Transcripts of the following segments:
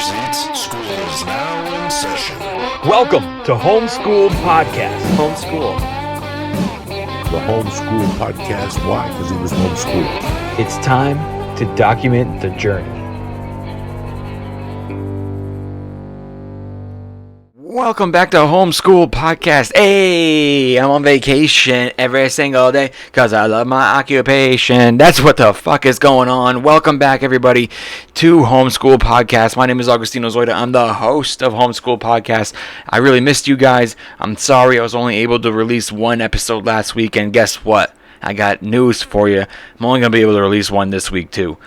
presents School is Now in Session. Welcome to Homeschooled Podcast. Homeschool. The Homeschool Podcast. Why? Because he was homeschooled. It's time to document the journey. Welcome back to Homeschool Podcast. Hey, I'm on vacation every single day because I love my occupation. That's what the fuck is going on. Welcome back, everybody, to Homeschool Podcast. My name is Agostino Zoida. I'm the host of Homeschool Podcast. I really missed you guys. I'm sorry I was only able to release one episode last week, and guess what? I got news for you. I'm only going to be able to release one this week, too.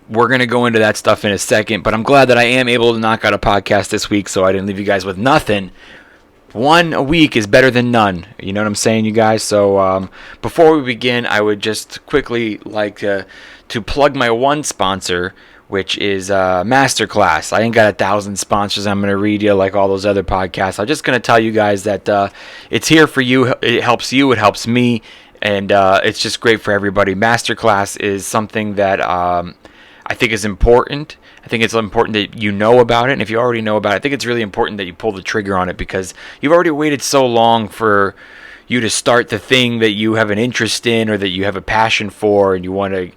We're going to go into that stuff in a second, but I'm glad that I am able to knock out a podcast this week so I didn't leave you guys with nothing. One a week is better than none. You know what I'm saying, you guys? So before we begin, I would just quickly like to plug my one sponsor, which is Masterclass. I ain't got 1,000 sponsors I'm going to read you like all those other podcasts. I'm just going to tell you guys that it's here for you. It helps you. It helps me. And it's just great for everybody. Masterclass is something that I think is important. I think it's important that you know about it. And if you already know about it, I think it's really important that you pull the trigger on it because you've already waited so long for you to start the thing that you have an interest in or that you have a passion for, and you want to,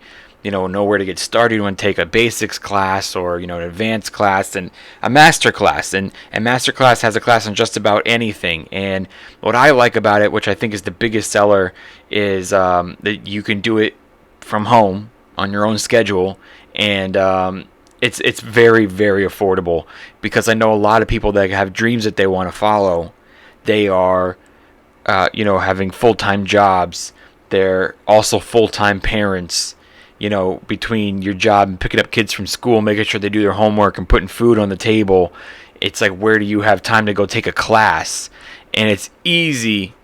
know where to get started. You want to take a basics class or, an advanced class and a master class. And master class has a class on just about anything. And what I like about it, which I think is the biggest seller, is that you can do it from home on your own schedule. And it's very, very affordable because I know a lot of people that have dreams that they want to follow. They are, having full-time jobs. They're also full-time parents, between your job and picking up kids from school, making sure they do their homework and putting food on the table. It's like, where do you have time to go take a class? And it's easy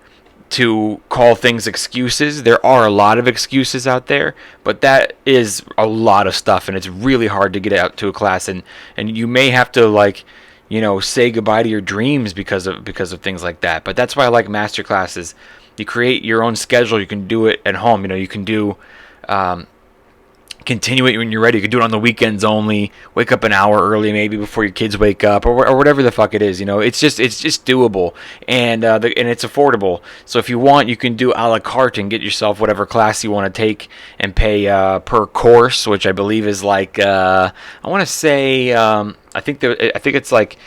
to call things excuses. There are a lot of excuses out there, but that is a lot of stuff, and it's really hard to get out to a class, and you may have to say goodbye to your dreams because of things like that. But that's why I like master classes. You create your own schedule. You can do it at home. You can do continue it when you're ready. You can do it on the weekends only. Wake up an hour early, maybe before your kids wake up, or whatever the fuck it is. It's just doable, and it's affordable. So if you want, you can do a la carte and get yourself whatever class you want to take and pay per course, which I believe is like I want to say I think it's like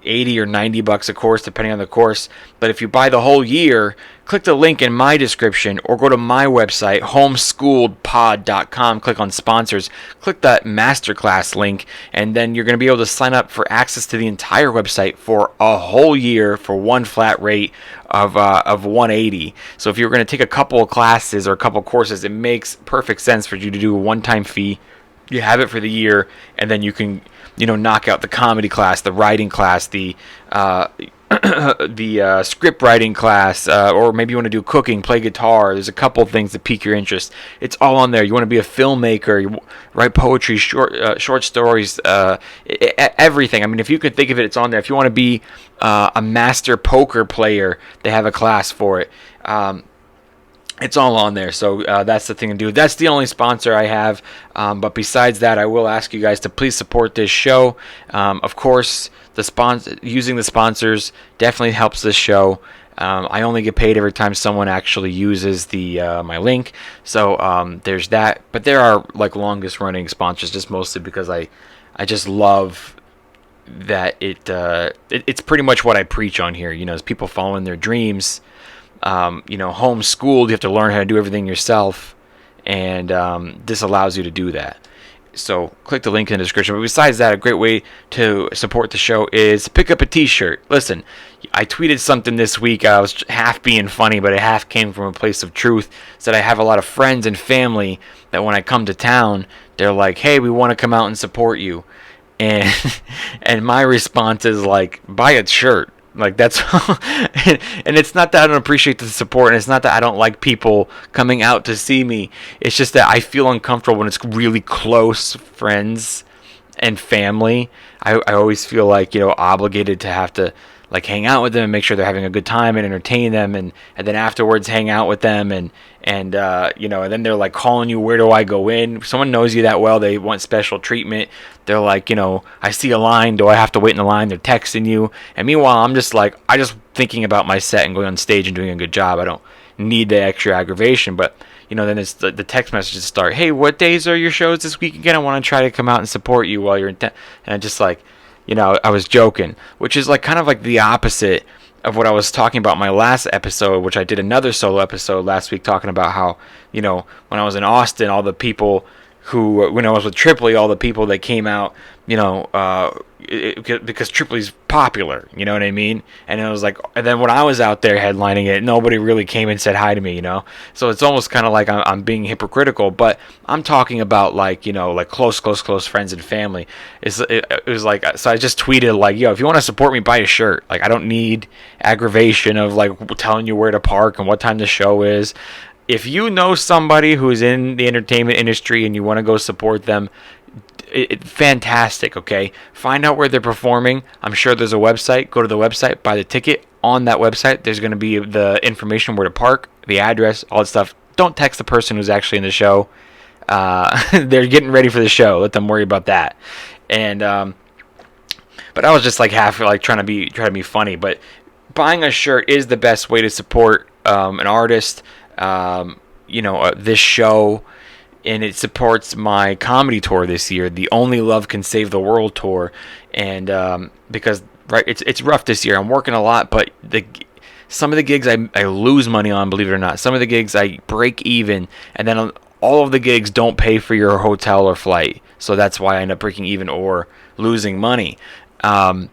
80 or 90 bucks a course, depending on the course. But if you buy the whole year, click the link in my description or go to my website, homeschooledpod.com, click on sponsors, click that masterclass link, and then you're going to be able to sign up for access to the entire website for a whole year for one flat rate of $180. So if you're going to take a couple of classes or a couple of courses, it makes perfect sense for you to do a one-time fee. You have it for the year, and then you can knock out the comedy class, the writing class, the script writing class, or maybe you want to do cooking, play guitar. There's a couple of things that pique your interest. It's all on there. You want to be a filmmaker, you write poetry, short stories, everything. I mean, if you could think of it, it's on there. If you want to be a master poker player, they have a class for it. It's all on there, so that's the thing to do. That's the only sponsor I have, but besides that, I will ask you guys to please support this show. Of course, using the sponsors definitely helps this show. I only get paid every time someone actually uses my link, so there's that. But there are like longest running sponsors, just mostly because I just love that it's pretty much what I preach on here. Is people following their dreams. Homeschooled, you have to learn how to do everything yourself, and this allows you to do that. So click the link in the description. But besides that, a great way to support the show is pick up a t-shirt. Listen, I tweeted something this week. I was half being funny, but it half came from a place of truth. Said I have a lot of friends and family that when I come to town, they're like, hey, we want to come out and support you. And my response is like, buy a shirt. Like, that's and it's not that I don't appreciate the support, and it's not that I don't like people coming out to see me. It's just that I feel uncomfortable when it's really close friends and family. I always feel like, obligated to have to like hang out with them and make sure they're having a good time and entertain them, and then afterwards hang out with them and and and then they're like calling you, where do I go in? If someone knows you that well, they want special treatment. They're like, I see a line, do I have to wait in the line? They're texting you, and meanwhile I'm just like, I just thinking about my set and going on stage and doing a good job. I don't need the extra aggravation. But then it's the text messages start, hey, what days are your shows this week again? I want to try to come out and support you while you're in and I just like, I was joking, which is like kind of like the opposite of what I was talking about in my last episode, which I did another solo episode last week talking about how, when I was in Austin, all the people who, when I was with Tripoli, all the people that came out, because Tripoli's popular, you know what I mean? And it was like, and then when I was out there headlining it, nobody really came and said hi to me, So it's almost kind of like I'm being hypocritical, but I'm talking about like, like close friends and family. It was like, so I just tweeted like, yo, if you want to support me, buy a shirt. Like, I don't need aggravation of like telling you where to park and what time the show is. If you know somebody who's in the entertainment industry and you want to go support them, fantastic, okay? Find out where they're performing. I'm sure there's a website. Go to the website, buy the ticket. On that website, there's going to be the information where to park, the address, all that stuff. Don't text the person who's actually in the show. They're getting ready for the show. Let them worry about that. And but I was just like half like trying to be funny. But buying a shirt is the best way to support an artist. This show, and it supports my comedy tour this year, the Only Love Can Save the World tour. And because it's rough this year. I'm working a lot, but some of the gigs I lose money on, believe it or not. Some of the gigs I break even, and then all of the gigs don't pay for your hotel or flight, so that's why I end up breaking even or losing money. Or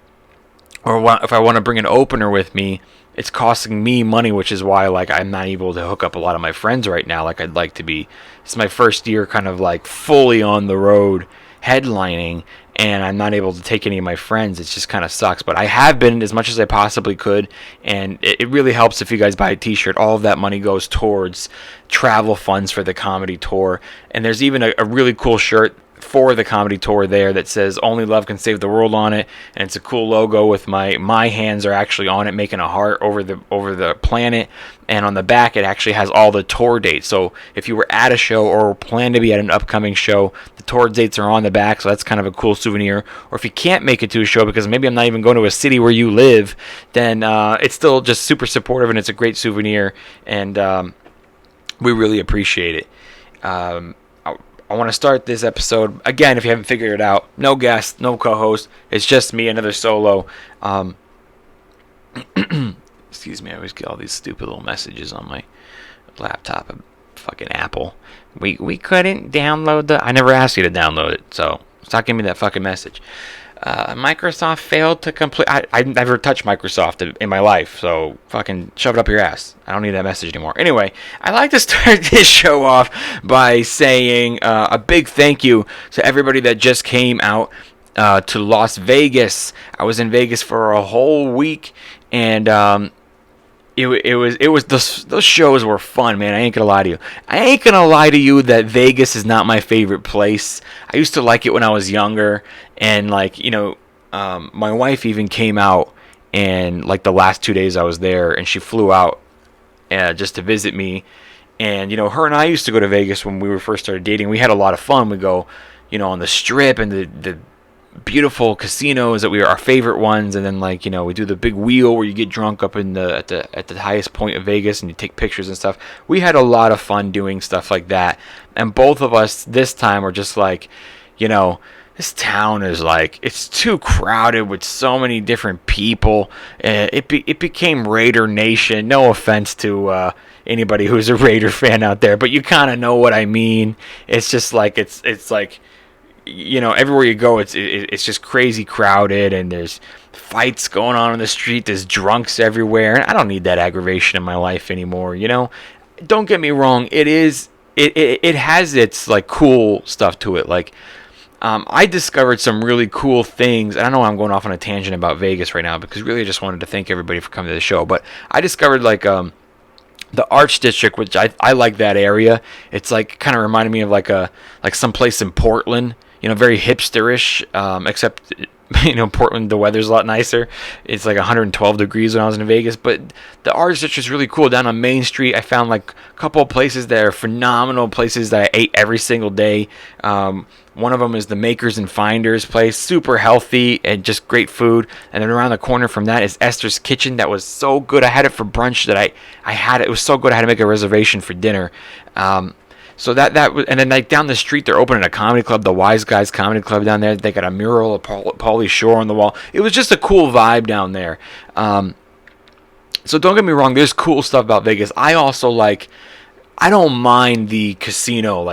if I want to bring an opener with me, it's costing me money, which is why like I'm not able to hook up a lot of my friends right now like I'd like to be. It's my first year kind of like fully on the road headlining, and I'm not able to take any of my friends. It just kind of sucks, but I have been as much as I possibly could, and it really helps if you guys buy a t-shirt. All of that money goes towards travel funds for the comedy tour, and there's even a really cool shirt for the comedy tour there that says Only Love Can Save the World on it, and it's a cool logo with my hands are actually on it making a heart over the planet, and on the back it actually has all the tour dates. So if you were at a show or plan to be at an upcoming show, the tour dates are on the back, so that's kind of a cool souvenir. Or if you can't make it to a show because maybe I'm not even going to a city where you live, then it's still just super supportive, and it's a great souvenir, and we really appreciate it. I want to start this episode, again, if you haven't figured it out, no guest, no co-host, it's just me, another solo. Excuse me, I always get all these stupid little messages on my laptop, fucking Apple. We couldn't download I never asked you to download it, so stop giving me that fucking message. Microsoft failed to complete. I never touched Microsoft in my life, so fucking shove it up your ass. I don't need that message anymore. Anyway, I like to start this show off by saying a big thank you to everybody that just came out to Las Vegas. I was in Vegas for a whole week, and those shows were fun, man. I ain't gonna lie to you. I ain't gonna lie to you that Vegas is not my favorite place. I used to like it when I was younger, and like, my wife even came out, and like the last 2 days I was there, and she flew out just to visit me. And her and I used to go to Vegas when we first started dating. We had a lot of fun. We go, on the Strip and the beautiful casinos that we are our favorite ones, and then like we do the big wheel where you get drunk up in at the highest point of Vegas and you take pictures and stuff. We had a lot of fun doing stuff like that, and both of us this time were just like, this town is like, it's too crowded with so many different people. It became Raider Nation. No offense to anybody who's a Raider fan out there, but you kind of know what I mean. It's just like it's like, everywhere you go, it's just crazy crowded, and there's fights going on in the street. There's drunks everywhere, and I don't need that aggravation in my life anymore. Don't get me wrong. It has its like cool stuff to it. Like, I discovered some really cool things. And I know I'm going off on a tangent about Vegas right now because really I just wanted to thank everybody for coming to the show. But I discovered like the Arts District, which I like that area. It's like kind of reminded me of like some place in Portland. Very hipsterish, except Portland, the weather's a lot nicer. It's like 112 degrees when I was in Vegas. But the Art District is really cool. Down on Main Street, I found like a couple of places that are phenomenal places that I ate every single day. One of them is the Makers and Finders place, super healthy and just great food. And then around the corner from that is Esther's Kitchen. That was so good. I had it for brunch that I had it. It was so good I had to make a reservation for dinner. So that was, and then like down the street they're opening a comedy club, the Wise Guys Comedy Club down there. They got a mural of Pauly Shore on the wall. It was just a cool vibe down there. So don't get me wrong, there's cool stuff about Vegas. I don't mind the casino,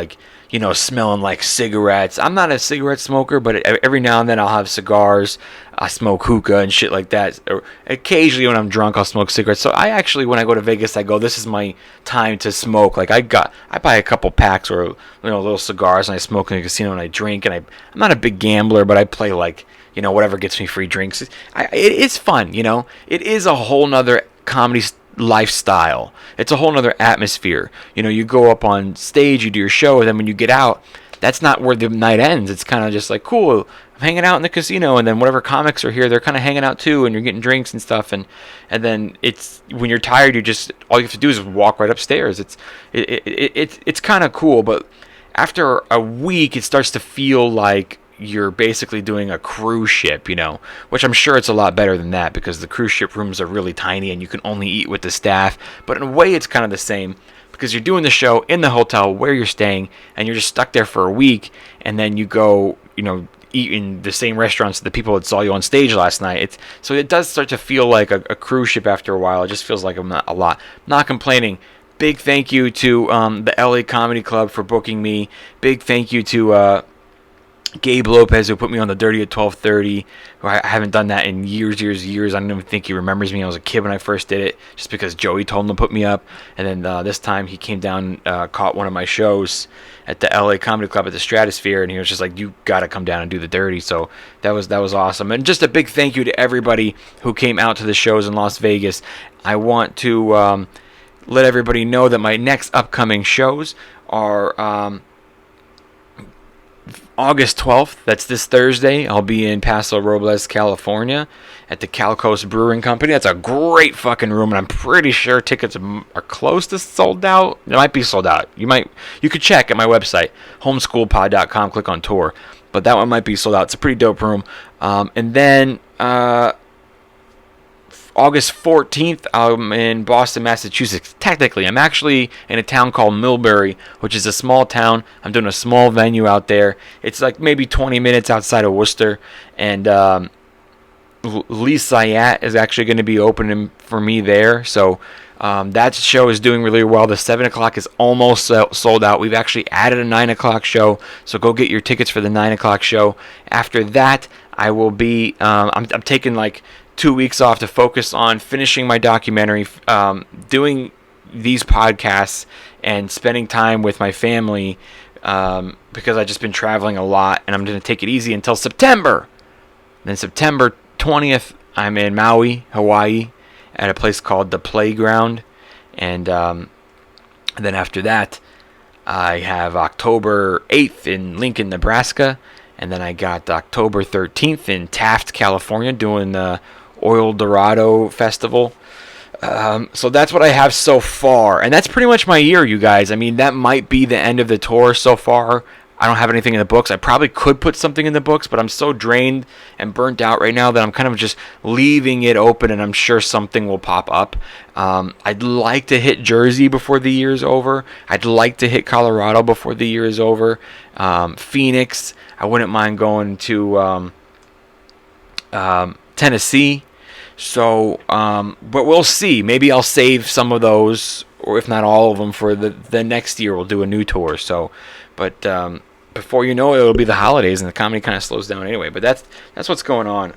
smelling like cigarettes. I'm not a cigarette smoker, but every now and then I'll have cigars. I smoke hookah and shit like that. Or occasionally when I'm drunk, I'll smoke cigarettes. So I actually, when I go to Vegas, I go, this is my time to smoke. Like I buy a couple packs or little cigars, and I smoke in the casino and I drink. And I'm not a big gambler, but I play whatever gets me free drinks. It's fun, It is a whole nother comedy lifestyle. It's a whole nother atmosphere. You go up on stage, you do your show, and then when you get out, that's not where the night ends. It's kind of just like, cool, I'm hanging out in the casino, and then whatever comics are here, they're kind of hanging out too, and you're getting drinks and stuff, and then it's, when you're tired, all you have to do is walk right upstairs. It's kind of cool, but after a week, it starts to feel like you're basically doing a cruise ship, which I'm sure it's a lot better than that, because the cruise ship rooms are really tiny and you can only eat with the staff. But in a way, it's kind of the same, because you're doing the show in the hotel where you're staying, and you're just stuck there for a week, and then you go, eat in the same restaurants that the people that saw you on stage last night. So it does start to feel like a cruise ship after a while. It just feels like a lot. Not complaining. Big thank you to the LA Comedy Club for booking me. Big thank you to Gabe Lopez, who put me on the Dirty at 12:30. I haven't done that in years. I don't even think he remembers me. I was a kid when I first did it, just because Joey told him to put me up. And then this time he came down, caught one of my shows at the LA Comedy Club at the Stratosphere, and he was just like, "You got to come down and do the Dirty." So that was awesome. And just a big thank you to everybody who came out to the shows in Las Vegas. I want to let everybody know that my next upcoming shows are August 12th, that's this Thursday. I'll be in Paso Robles, California at the Cal Coast Brewing Company. That's a great fucking room, and I'm pretty sure tickets are close to sold out. It might be sold out. You could check at my website, homeschoolpod.com, click on tour. But that one might be sold out. It's a pretty dope room. And then August 14th, I'm in Boston, Massachusetts. Technically, I'm actually in a town called Millbury, which is a small town. I'm doing a small venue out there. It's like maybe 20 minutes outside of Worcester. And Lee Syatt is actually going to be opening for me there. So that show is doing really well. The 7 o'clock is almost sold out. We've actually added a 9 o'clock show. So go get your tickets for the 9 o'clock show. After that, I will be, I'm taking like 2 weeks off to focus on finishing my documentary, doing these podcasts, and spending time with my family, because I've just been traveling a lot, and I'm going to take it easy until September. Then September 20th, I'm in Maui, Hawaii, at a place called The Playground. And then after that, I have October 8th in Lincoln, Nebraska. And then I got October 13th in Taft, California, doing the Oil Dorado Festival. So that's what I have so far. And that's pretty much my year, you guys. I mean, that might be the end of the tour so far. I don't have anything in the books. I probably could put something in the books, but I'm so drained and burnt out right now that I'm kind of just leaving it open, and I'm sure something will pop up. I'd like to hit Jersey before the year is over. I'd like to hit Colorado before the year is over. Phoenix. I wouldn't mind going to Tennessee. So, but we'll see. Maybe I'll save some of those, or if not all of them, for the next year. We'll do a new tour. So, but before you know it, it'll be the holidays, and the comedy kind of slows down anyway. But that's what's going on.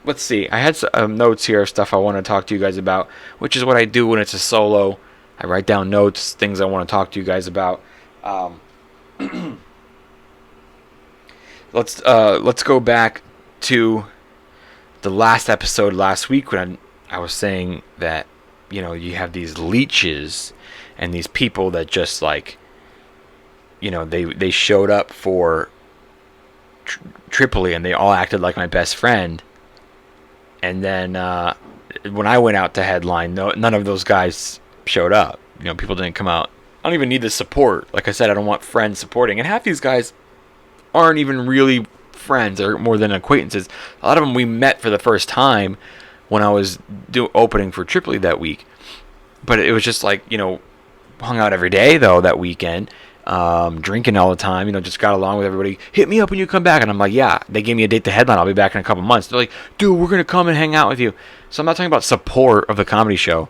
Let's see. I had some notes here of stuff I want to talk to you guys about, which is what I do when it's a solo. I write down notes, things I want to talk to you guys about. Let's go back to the last episode last week when I was saying that, you have these leeches and these people that just like, they showed up for Tripoli, and they all acted like my best friend. And then when I went out to headline, none of those guys showed up. People didn't come out. I don't even need the support. Like I said, I don't want friends supporting. And half these guys aren't even really friends. They're more than acquaintances. A lot of them we met for the first time when I was opening for Tripoli that week. But it was just like, hung out every day, though, that weekend. Drinking all the time, just got along with everybody. Hit me up when you come back. And I'm like, yeah. They gave me a date to headline. I'll be back in a couple months. They're like, dude, we're going to come and hang out with you. So I'm not talking about support of the comedy show.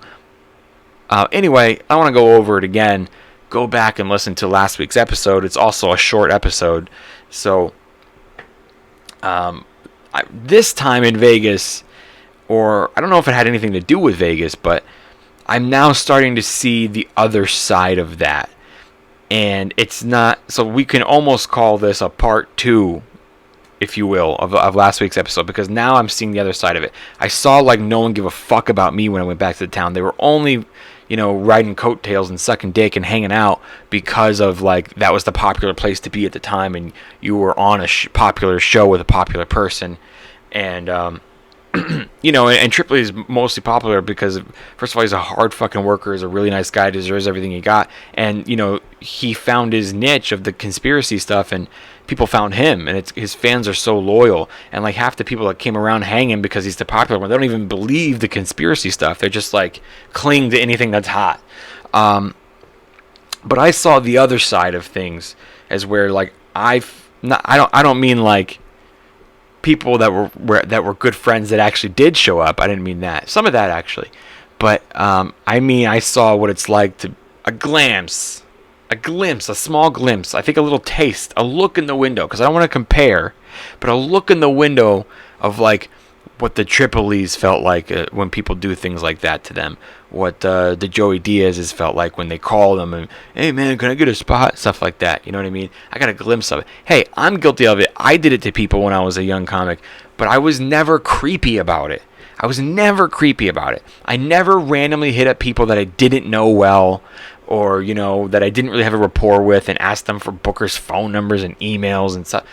Anyway, I want to go over it again. Go back and listen to last week's episode. It's also a short episode. So this time in Vegas, or I don't know if it had anything to do with Vegas, but I'm now starting to see the other side of that. And it's not, so we can almost call this a part 2, if you will, of last week's episode, because now I'm seeing the other side of it. I saw like no one give a fuck about me when I went back to the town. They were only, riding coattails and sucking dick and hanging out because of like that was the popular place to be at the time, and you were on a popular show with a popular person. And and Tripoli is mostly popular because, first of all, he's a hard fucking worker, he's a really nice guy, deserves everything he got, and he found his niche of the conspiracy stuff, and people found him, and his fans are so loyal, and like half the people that came around hang him because he's the popular one, they don't even believe the conspiracy stuff, they're just like cling to anything that's hot. But I saw the other side of things as where like I don't mean like people that were good friends that actually did show up. I didn't mean that. Some of that actually, but I mean I saw what it's like to a small glimpse. I think a little taste, a look in the window, because I don't want to compare, but a look in the window of like what the Tripolis felt like when people do things like that to them. What the Joey Diaz's felt like when they call them and, hey man, can I get a spot? Stuff like that. You know what I mean? I got a glimpse of it. Hey, I'm guilty of it. I did it to people when I was a young comic, but I was never creepy about it. I never randomly hit up people that I didn't know well, or that I didn't really have a rapport with, and asked them for bookers' phone numbers and emails and stuff.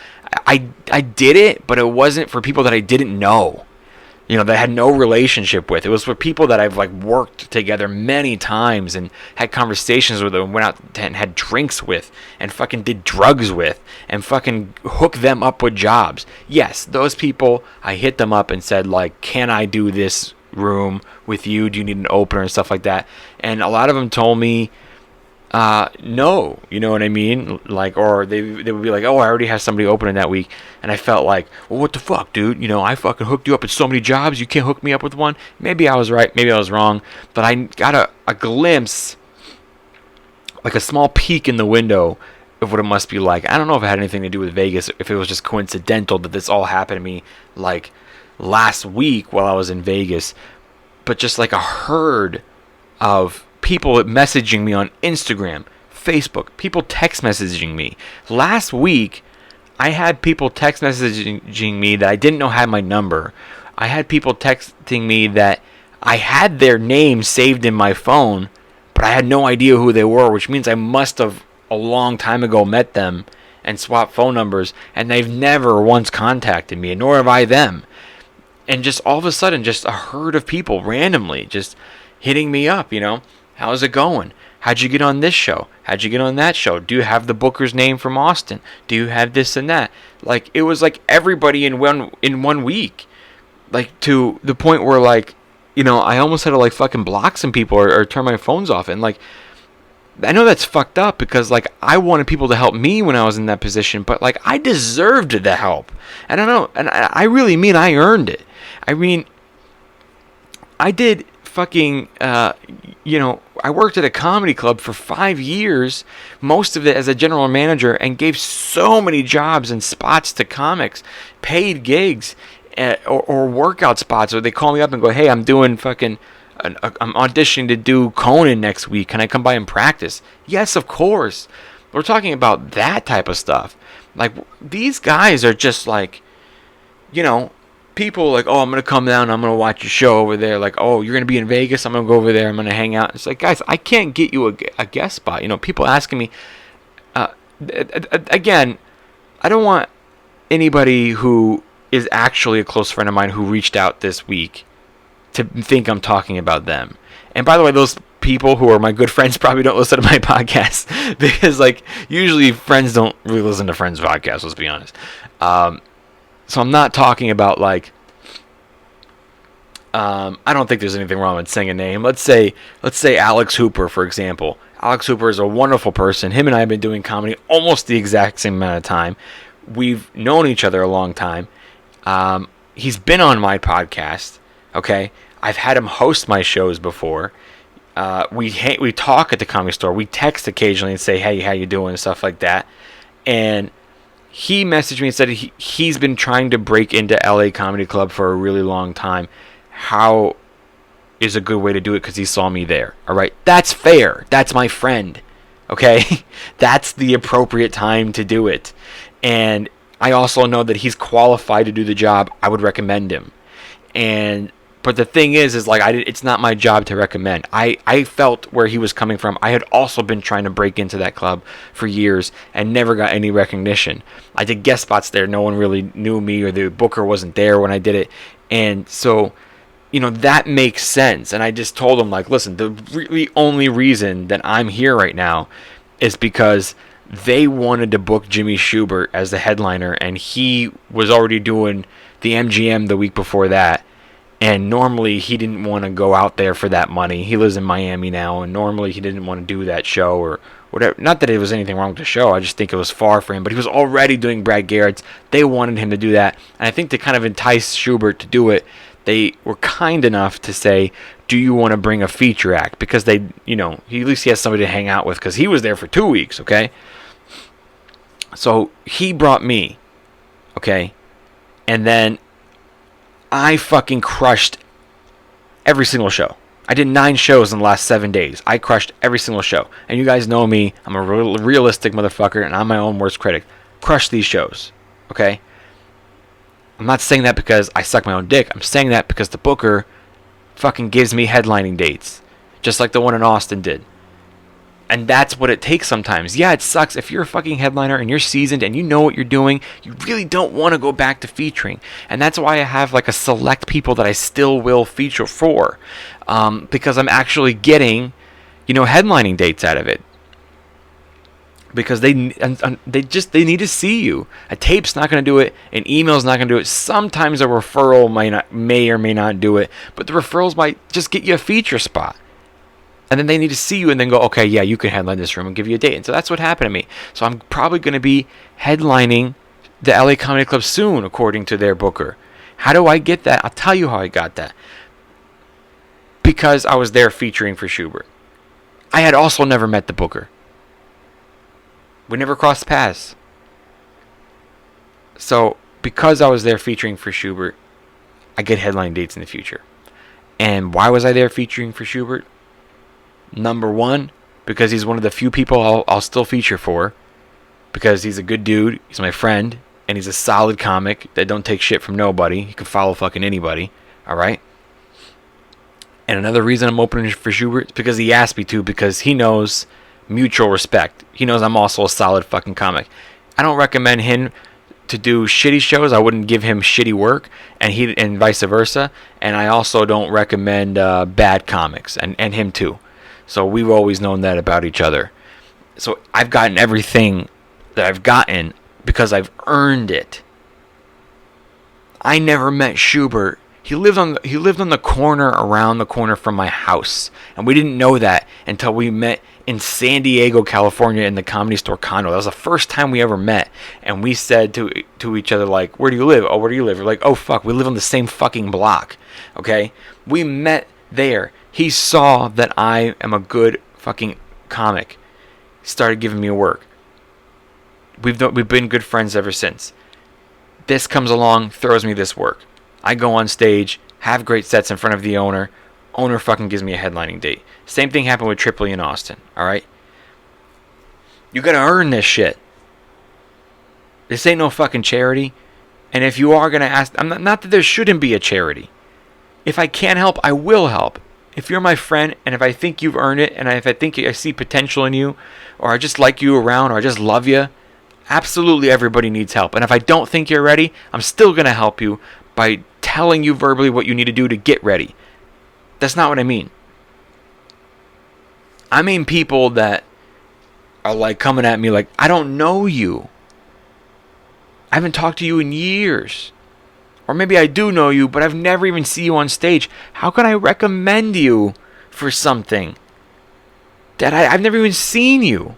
I did it, but it wasn't for people that I didn't know. That I had no relationship with. It was for people that I've like worked together many times and had conversations with them, and went out and had drinks with, and fucking did drugs with, and fucking hooked them up with jobs. Yes, those people, I hit them up and said like, can I do this room with you? Do you need an opener and stuff like that? And a lot of them told me, no, you know what I mean? Like, or they would be like, oh, I already have somebody opening that week. And I felt like, well, what the fuck, dude? I fucking hooked you up with so many jobs. You can't hook me up with one. Maybe I was right. Maybe I was wrong. But I got a glimpse, like a small peek in the window of what it must be like. I don't know if it had anything to do with Vegas, if it was just coincidental that this all happened to me like last week while I was in Vegas. But just like a herd of people messaging me on Instagram, Facebook, people text messaging me. Last week, I had people text messaging me that I didn't know had my number. I had people texting me that I had their name saved in my phone, but I had no idea who they were, which means I must have a long time ago met them and swapped phone numbers, and they've never once contacted me, nor have I them. And just all of a sudden, just a herd of people randomly just hitting me up, How's it going? How'd you get on this show? How'd you get on that show? Do you have the booker's name from Austin? Do you have this and that? Like, it was like everybody in one week. Like, to the point where, like, I almost had to, like, fucking block some people or turn my phones off. And, like, I know that's fucked up because, like, I wanted people to help me when I was in that position. But, like, I deserved the help. And I don't know. And I really mean I earned it. I mean, I did fucking, I worked at a comedy club for 5 years, most of it as a general manager, and gave so many jobs and spots to comics, paid gigs, or workout spots, or they call me up and go, hey, I'm doing fucking, I'm auditioning to do Conan next week. Can I come by and practice? Yes, of course. We're talking about that type of stuff. Like, these guys are just like, people like, oh, I'm going to come down, I'm going to watch your show over there. Like, oh, you're going to be in Vegas, I'm going to go over there, I'm going to hang out. It's like, guys, I can't get you a guest spot. People asking me, again, I don't want anybody who is actually a close friend of mine who reached out this week to think I'm talking about them. And by the way, those people who are my good friends probably don't listen to my podcast because, like, usually friends don't really listen to friends' podcasts, let's be honest. So I'm not talking about, like, I don't think there's anything wrong with saying a name. Let's say Alex Hooper, for example. Alex Hooper is a wonderful person. Him and I have been doing comedy almost the exact same amount of time. We've known each other a long time. He's been on my podcast, okay? I've had him host my shows before. We talk at the Comedy Store. We text occasionally and say, hey, how you doing, and stuff like that. And he messaged me and said he's been trying to break into LA Comedy Club for a really long time. How is a good way to do it? Because he saw me there. All right, that's fair. That's my friend. Okay, that's the appropriate time to do it. And I also know that he's qualified to do the job. I would recommend him. But the thing is like, it's not my job to recommend. I felt where he was coming from. I had also been trying to break into that club for years and never got any recognition. I did guest spots there. No one really knew me, or the booker wasn't there when I did it. And so, that makes sense. And I just told him, like, listen, the really only reason that I'm here right now is because they wanted to book Jimmy Schubert as the headliner, and he was already doing the MGM the week before that. And normally he didn't want to go out there for that money. He lives in Miami now, and normally he didn't want to do that show or whatever. Not that it was anything wrong with the show. I just think it was far for him. But he was already doing Brad Garrett's. They wanted him to do that. And I think to kind of entice Schubert to do it, they were kind enough to say, do you want to bring a feature act? Because they, at least he has somebody to hang out with, because he was there for 2 weeks, okay? So he brought me, okay? And then I fucking crushed every single show. I did 9 shows in the last 7 days. I crushed every single show. And you guys know me. I'm a realistic motherfucker, and I'm my own worst critic. Crush these shows, okay? I'm not saying that because I suck my own dick. I'm saying that because the booker fucking gives me headlining dates, just like the one in Austin did. And that's what it takes sometimes. Yeah, it sucks. If you're a fucking headliner and you're seasoned and you know what you're doing, you really don't want to go back to featuring. And that's why I have like a select people that I still will feature for, because I'm actually getting, headlining dates out of it. Because they need to see you. A tape's not going to do it. An email's not going to do it. Sometimes a referral may or may not do it, but the referrals might just get you a feature spot. And then they need to see you and then go, okay, yeah, you can headline this room and give you a date. And so that's what happened to me. So I'm probably going to be headlining the LA Comedy Club soon, according to their booker. How do I get that? I'll tell you how I got that. Because I was there featuring for Schubert. I had also never met the booker. We never crossed paths. So because I was there featuring for Schubert, I get headline dates in the future. And why was I there featuring for Schubert? Number one, because he's one of the few people I'll still feature for, because he's a good dude, he's my friend, and he's a solid comic that don't take shit from nobody. He can follow fucking anybody, alright? And another reason I'm opening for Schubert is because he asked me to, because he knows mutual respect. He knows I'm also a solid fucking comic. I don't recommend him to do shitty shows. I wouldn't give him shitty work, and vice versa. And I also don't recommend bad comics, and him too. So we've always known that about each other. So I've gotten everything that I've gotten because I've earned it. I never met Schubert. He lived on the corner, around the corner from my house, and we didn't know that until we met in San Diego, California, in the Comedy Store condo. That was the first time we ever met, and we said to each other, like, "Where do you live? Oh, where do you live?" We're like, "Oh fuck, we live on the same fucking block." Okay, we met there. He saw that I am a good fucking comic. Started giving me work. We've been good friends ever since. This comes along, throws me this work. I go on stage, have great sets in front of the owner. Owner fucking gives me a headlining date. Same thing happened with Tripoli in Austin, alright? You gotta earn this shit. This ain't no fucking charity. And if you are gonna ask, not that there shouldn't be a charity. If I can help, I will help. If you're my friend, and if I think you've earned it, and if I think I see potential in you, or I just like you around, or I just love you, Absolutely everybody needs help. And if I don't think you're ready, I'm still going to help you by telling you verbally what you need to do to get ready. That's not what I mean. I mean people that are like coming at me like, I don't know you. I haven't talked to you in years. Or maybe I do know you, but I've never even seen you on stage. How can I recommend you for something that I've never even seen you?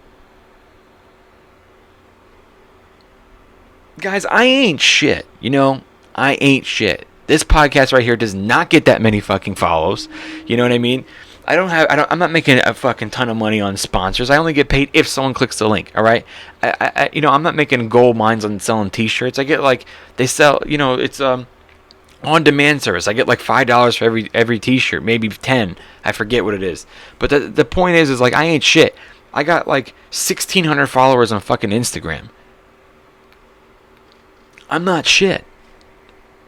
Guys, I ain't shit. You know, I ain't shit. This podcast right here does not get that many fucking follows. You know what I mean? I'm not making a fucking ton of money on sponsors. I only get paid if someone clicks the link. All right. I'm not making gold mines on selling T-shirts. I get like, they sell, it's on demand service. I get like $5 for every T-shirt, maybe 10. I forget what it is. But the point is like, I ain't shit. I got like 1,600 followers on fucking Instagram. I'm not shit.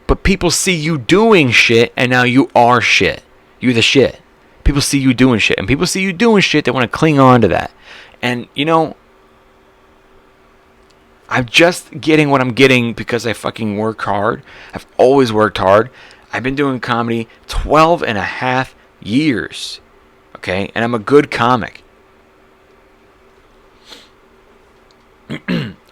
But people see you doing shit, and now you are shit. You're the shit. People see you doing shit. And people see you doing shit, they want to cling on to that. And, I'm just getting what I'm getting because I fucking work hard. I've always worked hard. I've been doing comedy 12 and a half years. Okay? And I'm a good comic.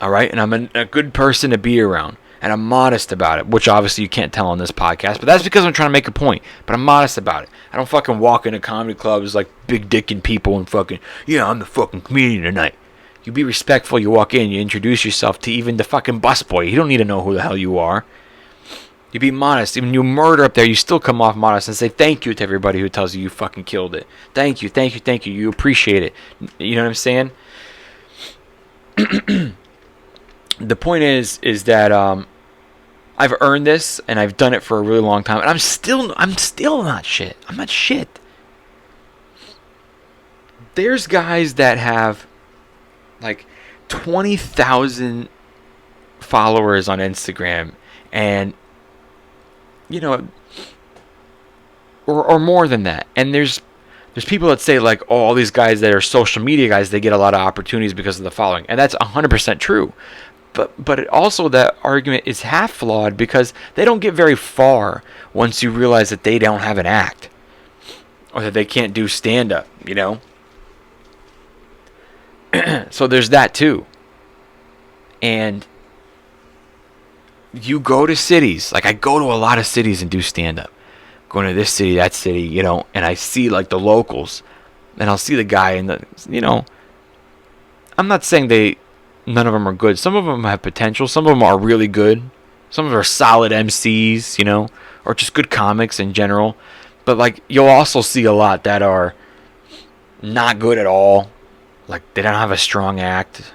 Alright? And I'm a good person to be around. And I'm modest about it, which obviously you can't tell on this podcast, but that's because I'm trying to make a point. But I'm modest about it. I don't fucking walk into comedy clubs like big dicking people and fucking, I'm the fucking comedian tonight. You be respectful, you walk in, you introduce yourself to even the fucking busboy. He don't need to know who the hell you are. You be modest. Even you murder up there, you still come off modest and say thank you to everybody who tells you fucking killed it. Thank you, thank you, thank you. You appreciate it. You know what I'm saying? The point is that I've earned this, and I've done it for a really long time, and I'm still not shit. I'm not shit. There's guys that have like 20,000 followers on Instagram, and or more than that. And there's people that say like, oh, all these guys that are social media guys, they get a lot of opportunities because of the following, and that's 100% true. But it also, that argument is half flawed because they don't get very far once you realize that they don't have an act or that they can't do stand-up, So there's that too. And you go to cities. Like I go to a lot of cities and do stand-up. Going to this city, that city, and I see like the locals. And I'll see the guy and I'm not saying none of them are good. Some of them have potential. Some of them are really good. Some of them are solid MCs, or just good comics in general. But like you'll also see a lot that are not good at all. Like they don't have a strong act.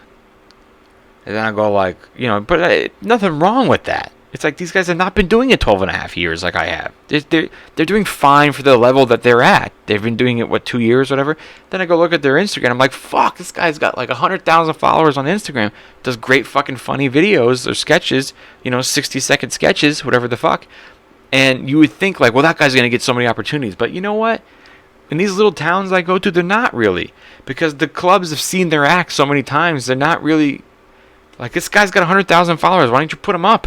And then I go like, but nothing wrong with that. It's like these guys have not been doing it 12 and a half years like I have. They're doing fine for the level that they're at. They've been doing it, 2 years, whatever. Then I go look at their Instagram. I'm like, fuck, this guy's got like 100,000 followers on Instagram. Does great fucking funny videos or sketches, 60-second sketches, whatever the fuck. And you would think like, well, that guy's going to get so many opportunities. But you know what? In these little towns I go to, they're not really. Because the clubs have seen their act so many times, they're not really... Like, this guy's got 100,000 followers. Why don't you put him up?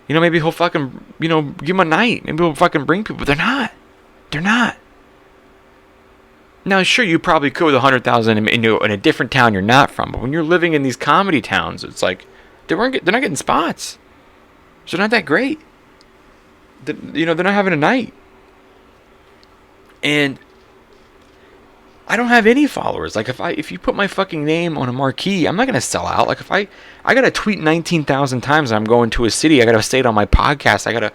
Maybe he'll fucking, give him a night. Maybe he'll fucking bring people. But they're not. They're not. Now, sure, you probably could with 100,000 in a different town you're not from. But when you're living in these comedy towns, it's like, they're not getting spots. So they're not that great. They're not having a night. And I don't have any followers. Like if you put my fucking name on a marquee, I'm not gonna sell out. Like if I gotta tweet 19,000 times I'm going to a city, I gotta say it on my podcast, I gotta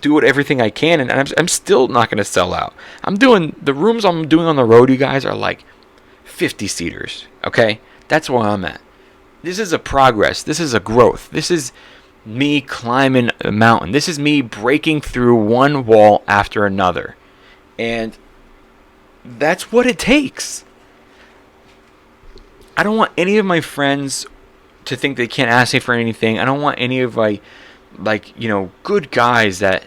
do everything I can, and I'm still not gonna sell out. The rooms I'm doing on the road, you guys, are like 50 seaters. Okay, that's where I'm at. This is a progress. This is a growth. This is me climbing a mountain. This is me breaking through one wall after another, and that's what it takes. I don't want any of my friends to think they can't ask me for anything. I don't want any of my, good guys that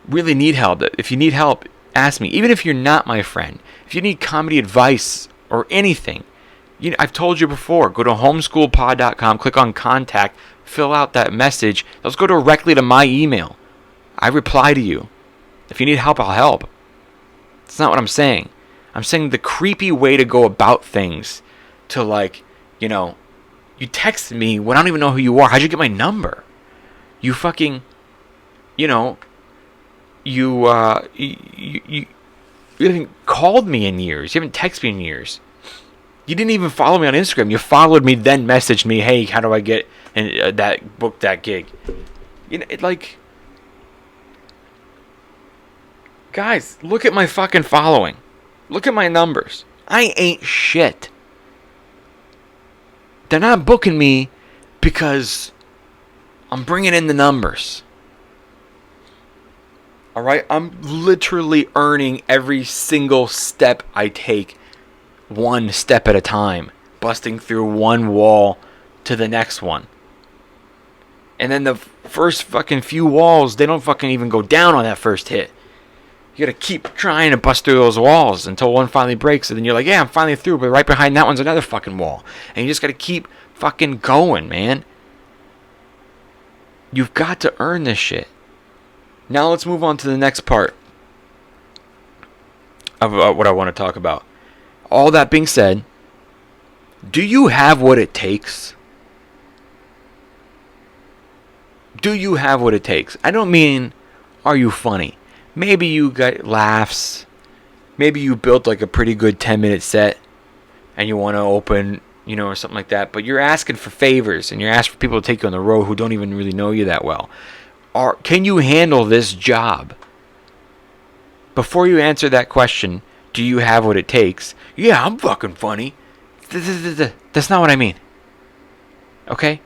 really need help. If you need help, ask me. Even if you're not my friend. If you need comedy advice or anything, I've told you before, go to homeschoolpod.com, click on contact, fill out that message. Those go directly to my email. I reply to you. If you need help, I'll help. That's not what I'm saying. I'm saying the creepy way to go about things to, like, you text me when I don't even know who you are. How'd you get my number? You fucking, you haven't called me in years. You haven't texted me in years. You didn't even follow me on Instagram. You followed me, then messaged me, hey, how do I get book that gig? Guys, look at my fucking following. Look at my numbers. I ain't shit. They're not booking me because I'm bringing in the numbers. All right? I'm literally earning every single step I take, one step at a time, busting through one wall to the next one. And then the first fucking few walls, they don't fucking even go down on that first hit. You gotta keep trying to bust through those walls until one finally breaks, and then you're like, yeah, I'm finally through, but right behind that one's another fucking wall. And you just gotta keep fucking going, man. You've got to earn this shit. Now let's move on to the next part of what I want to talk about. All that being said, do you have what it takes? Do you have what it takes? I don't mean, are you funny? Maybe you got laughs. Maybe you built like a pretty good 10-minute set and you want to open, or something like that. But you're asking for favors and you're asking for people to take you on the road who don't even really know you that well. Can you handle this job? Before you answer that question, do you have what it takes? Yeah, I'm fucking funny. That's not what I mean. Okay?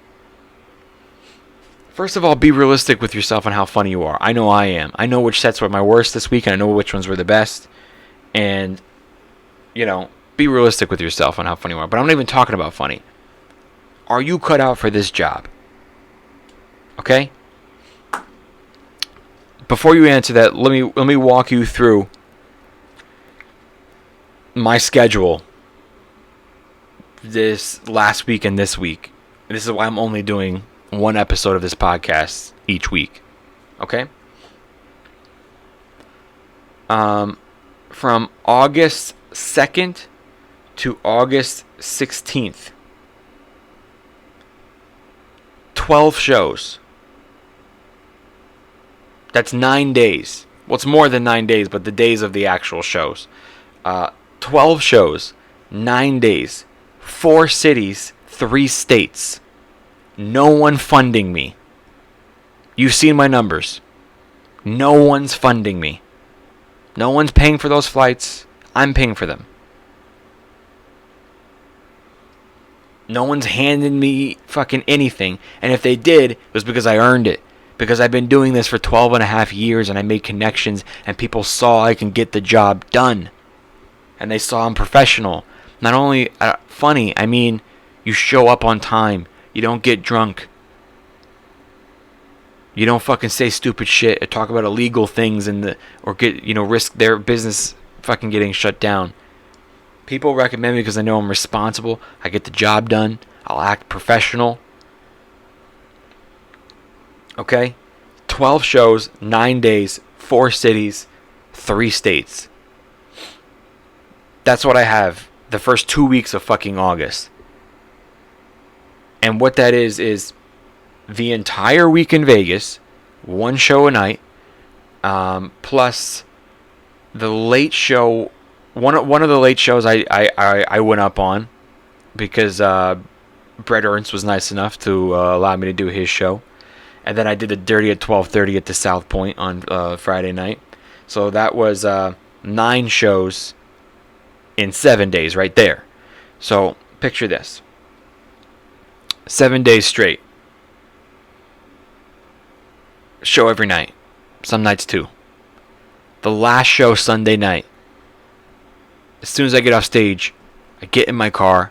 First of all, be realistic with yourself on how funny you are. I know I am. I know which sets were my worst this week, and I know which ones were the best. And, be realistic with yourself on how funny you are. But I'm not even talking about funny. Are you cut out for this job? Okay? Before you answer that, let me walk you through my schedule this last week and this week. And this is why I'm only doing one episode of this podcast each week. Okay? From August 2nd to August 16th. 12 shows. That's 9 days. Well, it's more than 9 days, but the days of the actual shows. 12 shows, 9 days, 4 cities, 3 states. No one funding me. You've seen my numbers. No one's funding me. No one's paying for those flights. I'm paying for them. No one's handing me fucking anything. And if they did, it was because I earned it. Because I've been doing this for 12 and a half years and I made connections and people saw I can get the job done. And they saw I'm professional. Not only funny, I mean, you show up on time. You don't get drunk. You don't fucking say stupid shit or talk about illegal things or get, risk their business fucking getting shut down. People recommend me because I know I'm responsible. I get the job done. I'll act professional. Okay? 12 shows, 9 days, 4 cities, 3 states. That's what I have the first 2 weeks of fucking August. And what that is the entire week in Vegas, 1 show a night, plus the late show. One of the late shows I went up on because Brett Ernst was nice enough to allow me to do his show. And then I did the Dirty at 12:30 at the South Point on Friday night. So that was 9 shows in 7 days right there. So picture this. 7 days straight. Show every night. Some nights 2. The last show Sunday night. As soon as I get off stage, I get in my car.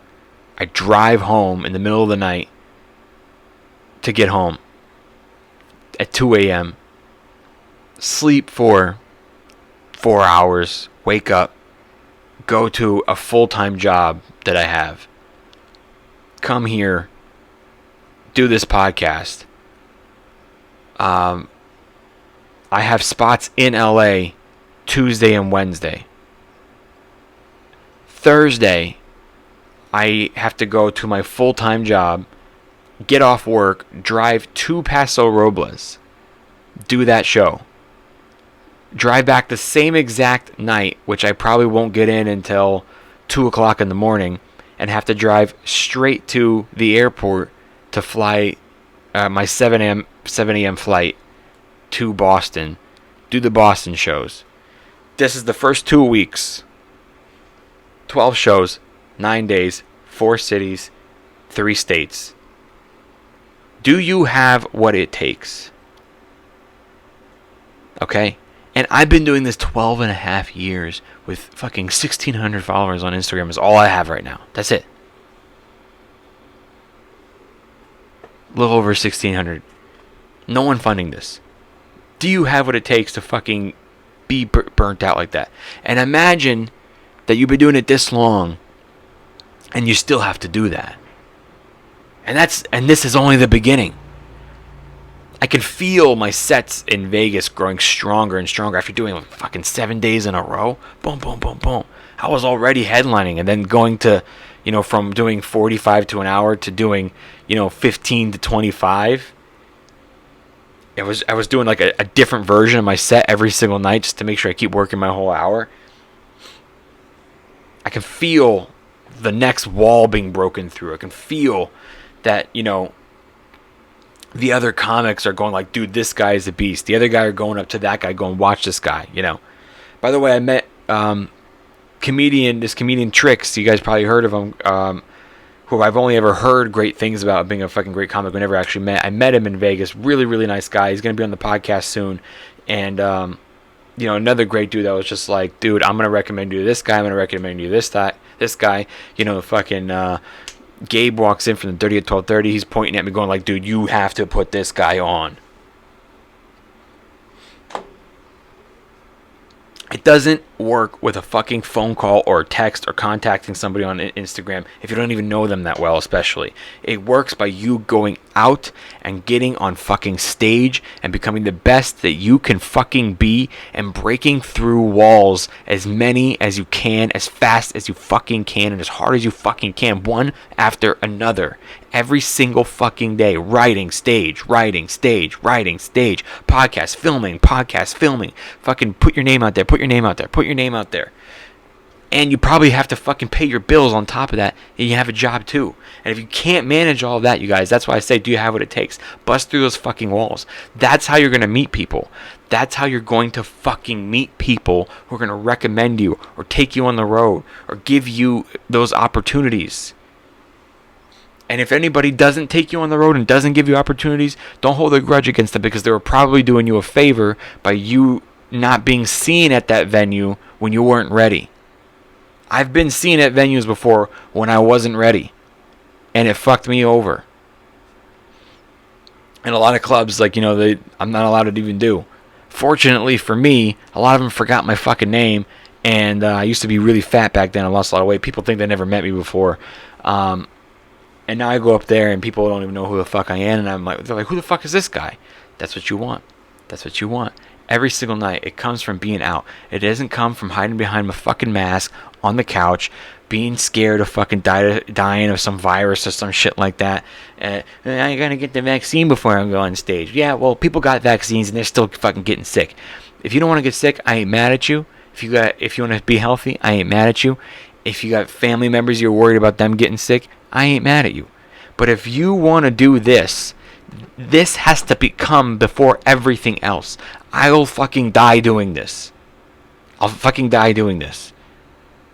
I drive home in the middle of the night to get home at 2 a.m. Sleep for 4 hours. Wake up. Go to a full-time job that I have. come here, do this podcast. I have spots in LA Tuesday and Wednesday. Thursday, I have to go to my full-time job, get off work, drive to Paso Robles, do that show. Drive back the same exact night, which I probably won't get in until 2 o'clock in the morning, and have to drive straight to the airport to fly my 7 a.m. flight to Boston, do the Boston shows. This is the first 2 weeks. 12 shows, 9 days, 4 cities, 3 states. Do you have what it takes? Okay? And I've been doing this 12 and a half years with fucking 1,600 followers on Instagram is all I have right now. That's it. A little over 1,600. No one funding this. Do you have what it takes to fucking be burnt out like that? And imagine that you've been doing it this long and you still have to do that. And this is only the beginning. I can feel my sets in Vegas growing stronger and stronger after doing like fucking 7 days in a row. Boom, boom, boom, boom. I was already headlining and then going to, from doing 45 to an hour to doing, 15 to 25. I was doing like a different version of my set every single night just to make sure I keep working my whole hour. I can feel the next wall being broken through. I can feel that, the other comics are going like, dude, this guy is a beast. The other guy are going up to that guy going, watch this guy, By the way, I met comedian Trix. You guys probably heard of him, who I've only ever heard great things about being a fucking great comic. I never actually met. I met him in Vegas. Really, really nice guy. He's going to be on the podcast soon. And, another great dude that was just like, dude, I'm going to recommend you this guy. I'm going to recommend you this guy. Fucking Gabe walks in from the Dirty at 12:30. He's pointing at me going like, dude, you have to put this guy on. It doesn't work with a fucking phone call or a text or contacting somebody on Instagram if you don't even know them that well, especially. It works by you going out and getting on fucking stage and becoming the best that you can fucking be and breaking through walls as many as you can, as fast as you fucking can, and as hard as you fucking can, one after another. Every single fucking day, writing stage, podcast filming, fucking put your name out there. And you probably have to fucking pay your bills on top of that, and you have a job too. And if you can't manage all of that, you guys, that's why I say, do you have what it takes? Bust through those fucking walls. That's how you're going to meet people. That's how you're going to fucking meet people who are going to recommend you or take you on the road or give you those opportunities. And if anybody doesn't take you on the road and doesn't give you opportunities, don't hold a grudge against them, because they were probably doing you a favor by you not being seen at that venue when you weren't ready. I've been seen at venues before when I wasn't ready, and it fucked me over. And a lot of clubs, I'm not allowed to even do. Fortunately for me, a lot of them forgot my fucking name, and I used to be really fat back then. I lost a lot of weight. People think they never met me before. And now I go up there and people don't even know who the fuck I am. And they're like, who the fuck is this guy? That's what you want. Every single night, it comes from being out. It doesn't come from hiding behind my fucking mask on the couch, being scared of fucking dying of some virus or some shit like that. I gotta get the vaccine before I go on stage. Yeah, well, people got vaccines and they're still fucking getting sick. If you don't want to get sick, I ain't mad at you. If you want to be healthy, I ain't mad at you. If you got family members you're worried about them getting sick, I ain't mad at you. But if you want to do this has to become before everything else. I'll fucking die doing this.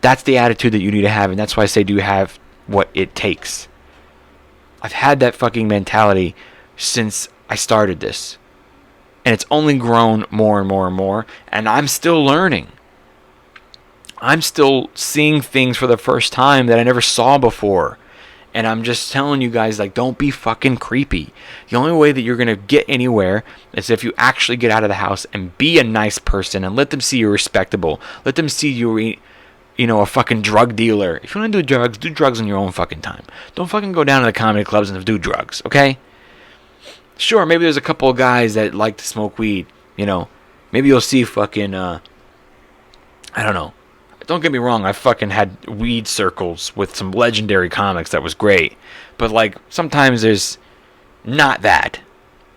That's the attitude that you need to have, and that's why I say, do you have what it takes? I've had that fucking mentality since I started this. And it's only grown more and more and more, and I'm still learning. I'm still seeing things for the first time that I never saw before. And I'm just telling you guys, don't be fucking creepy. The only way that you're going to get anywhere is if you actually get out of the house and be a nice person and let them see you're respectable. Let them see you're a fucking drug dealer. If you want to do drugs on your own fucking time. Don't fucking go down to the comedy clubs and do drugs, okay? Sure, maybe there's a couple of guys that like to smoke weed, Maybe you'll see fucking, I don't know. Don't get me wrong, I fucking had weed circles with some legendary comics that was great. But, like, sometimes there's not that.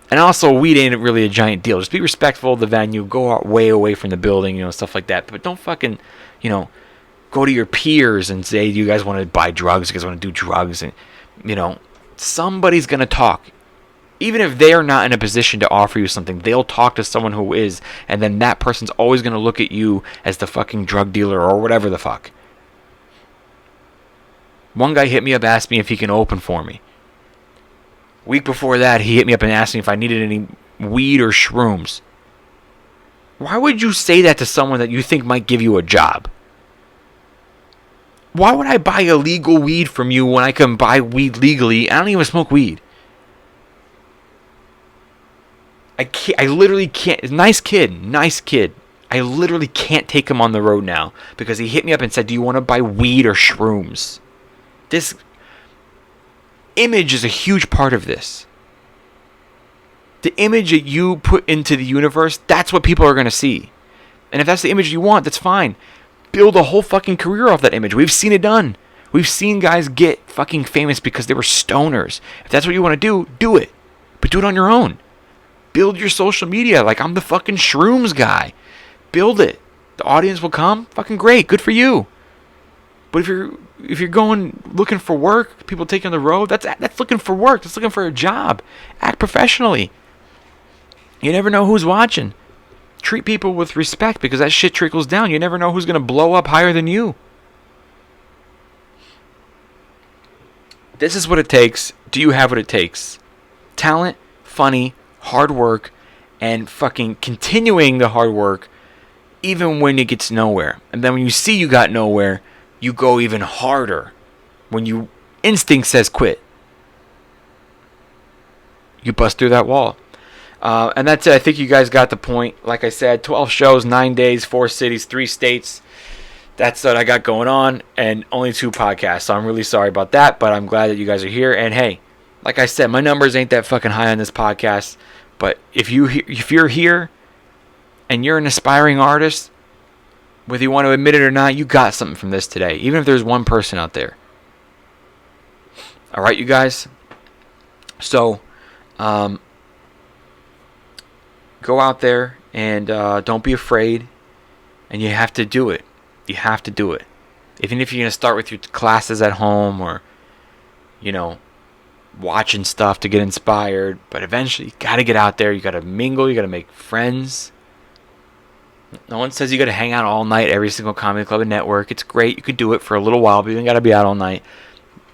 And also, weed ain't really a giant deal. Just be respectful of the venue. Go out way away from the building, stuff like that. But don't fucking, go to your peers and say, do you guys want to buy drugs? You guys want to do drugs? And, somebody's going to talk. Even if they are not in a position to offer you something, they'll talk to someone who is. And then that person's always going to look at you as the fucking drug dealer or whatever the fuck. One guy hit me up, asked me if he can open for me. Week before that, he hit me up and asked me if I needed any weed or shrooms. Why would you say that to someone that you think might give you a job? Why would I buy illegal weed from you when I can buy weed legally? I don't even smoke weed. I literally can't. Nice kid. I literally can't take him on the road now because he hit me up and said, do you want to buy weed or shrooms? This image is a huge part of this. The image that you put into the universe, that's what people are going to see. And if that's the image you want, that's fine. Build a whole fucking career off that image. We've seen it done. We've seen guys get fucking famous because they were stoners. If that's what you want to do, do it. But do it on your own. Build your social media like I'm the fucking shrooms guy. Build it. The audience will come. Fucking great. Good for you. But if you're going looking for work, people take you on the road, that's looking for work. That's looking for a job. Act professionally. You never know who's watching. Treat people with respect because that shit trickles down. You never know who's going to blow up higher than you. This is what it takes. Do you have what it takes? Talent, funny, hard work, and fucking continuing the hard work even when it gets nowhere. And then when you see you got nowhere, you go even harder. When you instinct says quit, you bust through that wall. And that's it. I think you guys got the point. Like I said, 12 shows, 9 days, 4 cities, 3 states. That's what I got going on, and only 2 podcasts. So I'm really sorry about that, but I'm glad that you guys are here. And hey, like I said, my numbers ain't that fucking high on this podcast. But if you're here and you're an aspiring artist, whether you want to admit it or not, you got something from this today. Even if there's one person out there. All right, you guys. So, go out there and don't be afraid. And you have to do it. You have to do it. Even if you're going to start with your classes at home or, watching stuff to get inspired. But eventually, you got to get out there. You got to mingle. You got to make friends. No one says you got to hang out all night every single comedy club and network. It's great. You could do it for a little while, but you don't got to be out all night.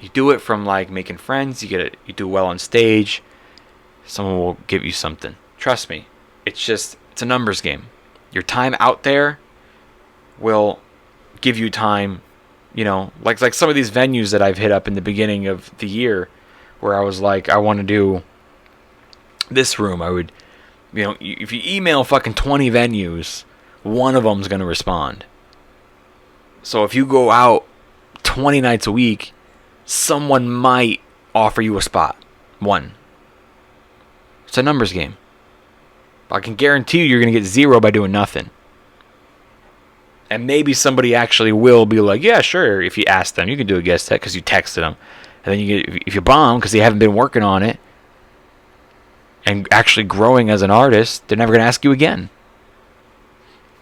You do it from like making friends. You do well on stage. Someone will give you something. Trust me. It's a numbers game. Your time out there will give you time, like some of these venues that I've hit up in the beginning of the year where I was like, I want to do this room. I would, if you email fucking 20 venues, one of them's going to respond. So if you go out 20 nights a week, someone might offer you a spot. One. It's a numbers game. I can guarantee you're going to get 0 by doing nothing. And maybe somebody actually will be like, yeah, sure. If you ask them, you can do a guest set because you texted them. And then if you bomb because they haven't been working on it and actually growing as an artist, they're never going to ask you again.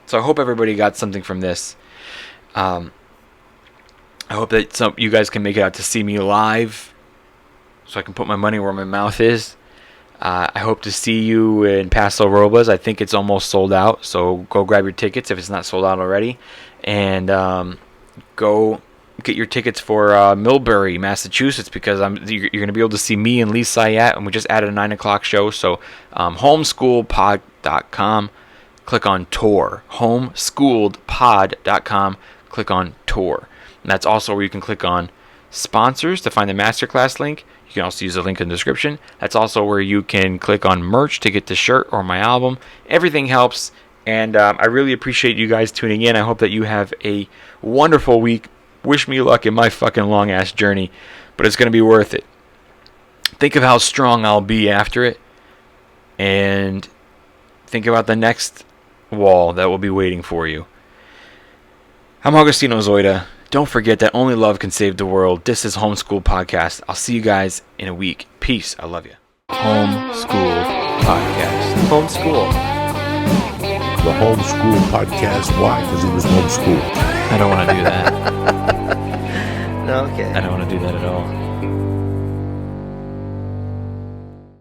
So I hope everybody got something from this. I hope that you guys can make it out to see me live so I can put my money where my mouth is. I hope to see you in Paso Robles. I think it's almost sold out, so go grab your tickets if it's not sold out already. And go get your tickets for Millbury, Massachusetts, because you're going to be able to see me and Lee Sayat, and we just added a 9 o'clock show. So homeschoolpod.com, click on tour. Homeschooledpod.com, click on tour. And that's also where you can click on sponsors to find the masterclass link. You can also use the link in the description. That's also where you can click on merch to get the shirt or my album. Everything helps. And I really appreciate you guys tuning in. I hope that you have a wonderful week. Wish me luck in my fucking long-ass journey, but it's going to be worth it. Think of how strong I'll be after it, and think about the next wall that will be waiting for you. I'm Agostino Zoida. Don't forget that only love can save the world. This is Homeschool Podcast. I'll see you guys in a week. Peace. I love you. Homeschool Podcast. Homeschool. The homeschool podcast. Why? Because he was homeschooled. I don't want to do that. No, okay. I don't want to do that at all.